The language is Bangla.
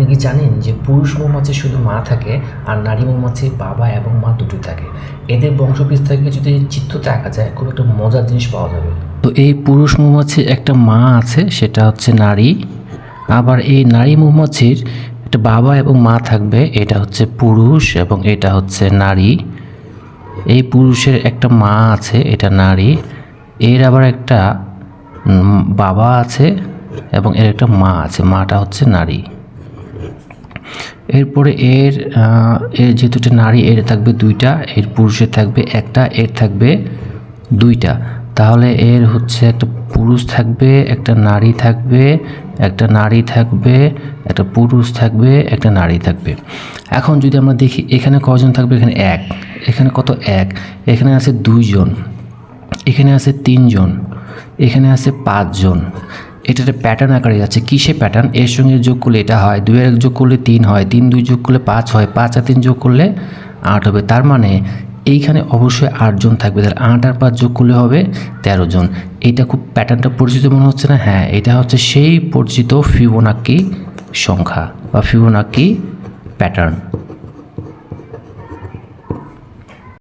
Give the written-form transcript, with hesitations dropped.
কি জানেন যে পুরুষ মৌমাছি শুধু মা থাকে আর নারী মৌমাছি বাবা এবং মা দুটোই থাকে। এদের বংশবিস্তারকে যদি চিত্রতে আঁকা যায় খুব একটা মজার জিনিস পাওয়া যাবে। তো এই পুরুষ মৌমাছির একটা মা আছে, সেটা হচ্ছে নারী। আবার এই নারী মৌমাছির একটা বাবা এবং মা থাকবে, এটা হচ্ছে পুরুষ এবং এটা হচ্ছে নারী। এই পুরুষের একটা মা আছে, এটা নারী। এর আবার একটা বাবা আছে এবং এর একটা মা আছে, মাটা হচ্ছে নারী। এরপরে এর যেহেতু এটা নারী, এর থাকবে দুইটা, এর পুরুষের থাকবে একটা, এর থাকবে দুইটা। তাহলে এর হচ্ছে একটা পুরুষ থাকবে, একটা নারী থাকবে, একটা নারী থাকবে, একটা পুরুষ থাকবে, একটা নারী থাকবে। এখন যদি আমরা দেখি এখানে কজন থাকবে, এখানে এক, এখানে কত এক, এখানে আছে দুইজন, এখানে আছে তিনজন, এখানে আছে পাঁচজন। এটা একটা প্যাটার্ন আকারে যাচ্ছে। কিসে প্যাটার্ন? এর সঙ্গে যোগ করলে এটা হয়, 2 আর 1 যোগ করলে 3 হয়, 3 2 যোগ করলে 5 হয়, 5 আর 3 যোগ করলে 8 হবে। তার মানে এইখানে অবশ্যই 8 জন থাকবে। তাহলে 8 আর 5 যোগ করলে হবে 13 জন। এইটা খুব প্যাটার্নটা পরিচিত মনে হচ্ছে না? হ্যাঁ, এটা হচ্ছে সেই পরিচিত ফিবোনাকি সংখ্যা বা ফিবোনাকি প্যাটার্ন।